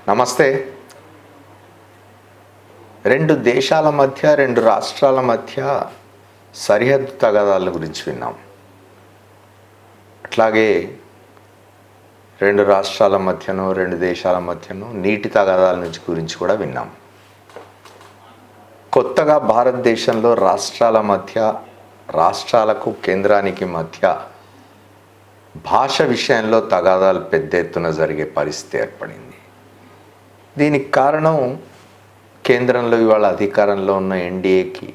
నమస్తే. రెండు దేశాల మధ్య, రెండు రాష్ట్రాల మధ్య సరిహద్దు తగాదాల గురించి విన్నాం. అట్లాగే రెండు రాష్ట్రాల మధ్యను, రెండు దేశాల మధ్యను నీటి తగాదాల నుంచి గురించి కూడా విన్నాం. కొత్తగా భారతదేశంలో రాష్ట్రాల మధ్య, రాష్ట్రాలకు కేంద్రానికి మధ్య భాష విషయంలో తగాదాలు పెద్ద ఎత్తున జరిగే పరిస్థితి ఏర్పడింది. దీనికి కారణం కేంద్రంలో ఇవాళ అధికారంలో ఉన్న ఎన్డీఏకి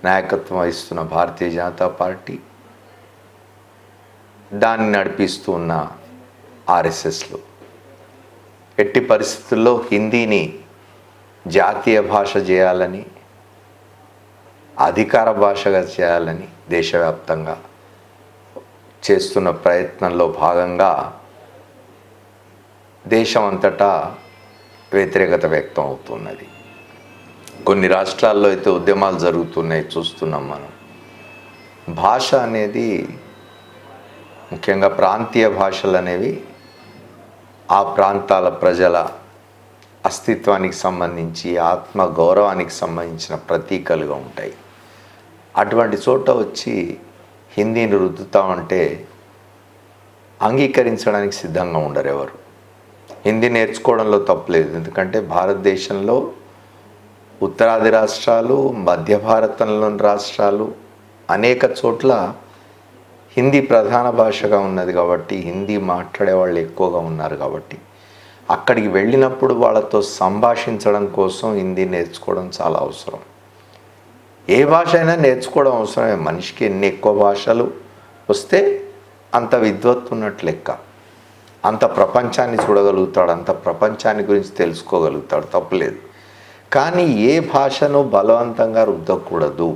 నాయకత్వం వహిస్తున్న భారతీయ జనతా పార్టీ, దాన్ని నడిపిస్తూ ఉన్న ఆర్ఎస్ఎస్లు ఎట్టి పరిస్థితుల్లో హిందీని జాతీయ భాష చేయాలని, అధికార భాషగా చేయాలని దేశవ్యాప్తంగా చేస్తున్న ప్రయత్నంలో భాగంగా దేశమంతటా వ్యతిరేకత వ్యక్తం అవుతున్నది. కొన్ని రాష్ట్రాల్లో అయితే ఉద్యమాలు జరుగుతున్నాయి, చూస్తున్నాం మనం. భాష అనేది, ముఖ్యంగా ప్రాంతీయ భాషలు అనేవి ఆ ప్రాంతాల ప్రజల అస్తిత్వానికి సంబంధించి, ఆత్మ గౌరవానికి సంబంధించిన ప్రతీకలుగా ఉంటాయి. అటువంటి చోట వచ్చి హిందీని రుద్దుతామంటే అంగీకరించడానికి సిద్ధంగా ఉండరు ఎవరు. హిందీ నేర్చుకోవడంలో తప్పులేదు, ఎందుకంటే భారతదేశంలో ఉత్తరాది రాష్ట్రాలు, మధ్య భారతంలోని రాష్ట్రాలు అనేక చోట్ల హిందీ ప్రధాన భాషగా ఉన్నది కాబట్టి, హిందీ మాట్లాడే వాళ్ళు ఎక్కువగా ఉన్నారు కాబట్టి, అక్కడికి వెళ్ళినప్పుడు వాళ్ళతో సంభాషించడం కోసం హిందీ నేర్చుకోవడం చాలా అవసరం. ఏ భాష అయినా నేర్చుకోవడం అవసరమే. మనిషికి ఎన్ని ఎక్కువ భాషలు వస్తే అంత విద్వత్తు ఉన్నట్లు లెక్క. అంత ప్రపంచాన్ని చూడగలుగుతాడు, అంత ప్రపంచాన్ని గురించి తెలుసుకోగలుగుతాడు, తప్పులేదు. కానీ ఏ భాషను బలవంతంగా రుద్దకూడదు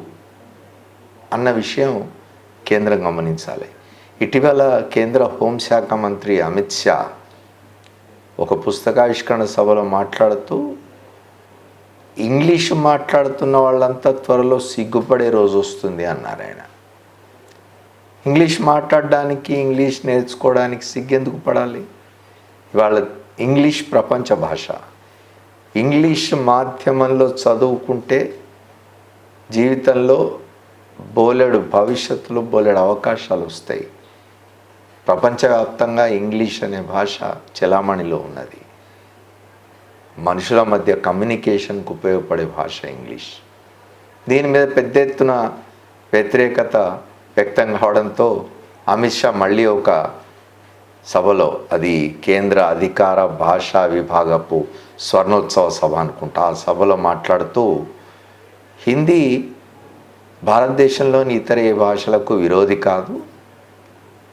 అన్న విషయం కేంద్రం గమనించాలి. ఇటీవల కేంద్ర హోంశాఖ మంత్రి అమిత్ షా ఒక పుస్తకావిష్కరణ సభలో మాట్లాడుతూ, ఇంగ్లీషు మాట్లాడుతున్న వాళ్ళంతా త్వరలో సిగ్గుపడే రోజు వస్తుంది అన్నారు ఆయన. ఇంగ్లీష్ మాట్లాడడానికి, ఇంగ్లీష్ నేర్చుకోవడానికి సిగ్గెందుకు పడాలి? ఇవాళ ఇంగ్లీష్ ప్రపంచ భాష. ఇంగ్లీష్ మాధ్యమంలో చదువుకుంటే జీవితంలో బోలెడు భవిష్యత్తులో బోలెడు అవకాశాలు వస్తాయి. ప్రపంచవ్యాప్తంగా ఇంగ్లీష్ అనే భాష చలామణిలో ఉన్నది. మనుషుల మధ్య కమ్యూనికేషన్కు ఉపయోగపడే భాష ఇంగ్లీష్. దీని మీద పెద్ద ఎత్తున వ్యతిరేకత వ్యక్తం కావడంతో అమిత్ షా మళ్ళీ ఒక సభలో, అది కేంద్ర అధికార భాషా విభాగపు స్వర్ణోత్సవ సభ అనుకుంటా, ఆ సభలో మాట్లాడుతూ హిందీ భారతదేశంలోని ఇతర ఏ భాషలకు విరోధి కాదు,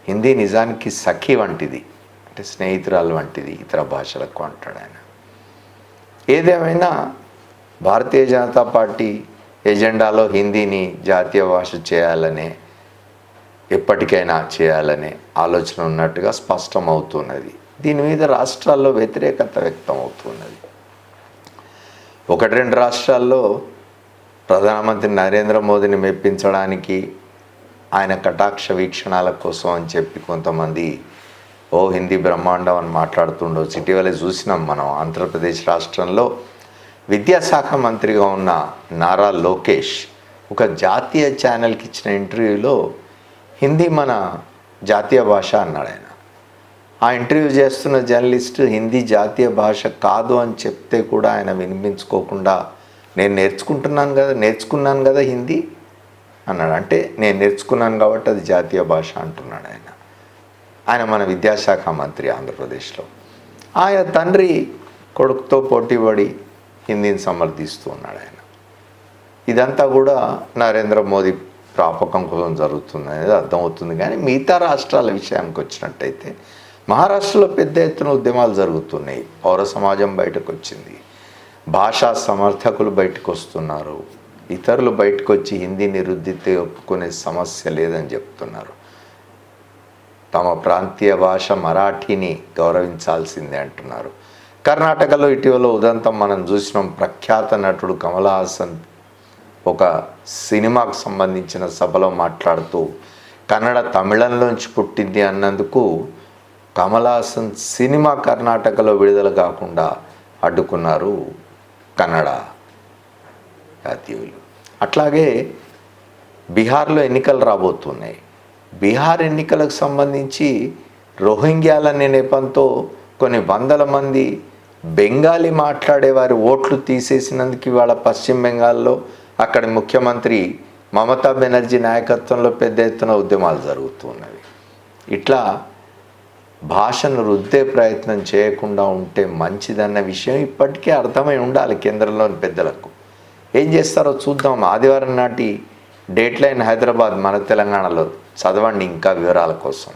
హిందీ నిజానికి సఖి వంటిది, అంటే స్నేహితురాలు వంటిది ఇతర భాషలకు అంటాడు ఆయన. ఏదేమైనా భారతీయ జనతా పార్టీ ఎజెండాలో హిందీని జాతీయ భాష చేయాలనే, ఎప్పటికైనా చేయాలనే ఆలోచన ఉన్నట్టుగా స్పష్టమవుతున్నది. దీని మీద రాష్ట్రాల్లో వ్యతిరేకత వ్యక్తం అవుతున్నది. ఒకటి రెండు రాష్ట్రాల్లో ప్రధానమంత్రి నరేంద్ర మోదీని మెప్పించడానికి, ఆయన కటాక్ష వీక్షణాల కోసం అని చెప్పి కొంతమంది హిందీ బ్రహ్మాండం అని మాట్లాడుతుండవచ్చు. ఇటీవలే చూసినాం మనం, ఆంధ్రప్రదేశ్ రాష్ట్రంలో విద్యాశాఖ మంత్రిగా ఉన్న నారా లోకేష్ ఒక జాతీయ ఛానల్కి ఇచ్చిన ఇంటర్వ్యూలో హిందీ మన జాతీయ భాష అన్నాడు ఆయన. ఆ ఇంటర్వ్యూ చేస్తున్న జర్నలిస్టు హిందీ జాతీయ భాష కాదు అని చెప్తే కూడా ఆయన వినిపించుకోకుండా, నేను నేర్చుకున్నాను కదా హిందీ అన్నాడు. అంటే నేను నేర్చుకున్నాను కాబట్టి అది జాతీయ భాష అంటున్నాడు ఆయన. ఆయన మన విద్యాశాఖ మంత్రి ఆంధ్రప్రదేశ్లో. ఆయన తండ్రి కొడుకుతో పోటీపడి హిందీని సమర్థిస్తూ ఉన్నాడు ఆయన. ఇదంతా కూడా నరేంద్ర మోదీ ప్రాపకం కోసం జరుగుతుంది అనేది అర్థమవుతుంది. కానీ మిగతా రాష్ట్రాల విషయానికి వచ్చినట్టయితే మహారాష్ట్రలో పెద్ద ఎత్తున ఉద్యమాలు జరుగుతున్నాయి. పౌర సమాజం బయటకు వచ్చింది, భాషా సమర్థకులు బయటకు వస్తున్నారు, ఇతరులు బయటకు వచ్చి హిందీని రుద్దితే ఒప్పుకునే సమస్య లేదని చెప్తున్నారు. తమ ప్రాంతీయ భాష మరాఠీని గౌరవించాల్సిందే అంటున్నారు. కర్ణాటకలో ఇటీవల ఉదంతం మనం చూసినాం. ప్రఖ్యాత నటుడు కమల్ హాసన్ ఒక సినిమాకు సంబంధించిన సభలో మాట్లాడుతూ కన్నడ తమిళంలోంచి పుట్టింది అన్నందుకు కమల్ హాసన్ సినిమా కర్ణాటకలో విడుదల కాకుండా అడ్డుకున్నారు కన్నడ జాతీయులు. అట్లాగే బీహార్లో ఎన్నికలు రాబోతున్నాయి. బీహార్ ఎన్నికలకు సంబంధించి రోహింగ్యాలనే నెపంతో కొన్ని వందల మంది బెంగాలీ మాట్లాడే వారి ఓట్లు తీసేసినందుకు ఇవాళ పశ్చిమ బెంగాల్లో అక్కడి ముఖ్యమంత్రి మమతా బెనర్జీ నాయకత్వంలో పెద్ద ఎత్తున ఉద్యమాలు జరుగుతున్నవి. ఇట్లా భాషను రుద్దే ప్రయత్నం చేయకుండా ఉంటే మంచిదన్న విషయం ఇప్పటికే అర్థమై ఉండాలి కేంద్రంలోని పెద్దలకు. ఏం చేస్తారో చూద్దాం. ఆదివారం నాటి డేట్ లైన్ హైదరాబాద్ మన తెలంగాణలో చదవండి ఇంకా వివరాల కోసం.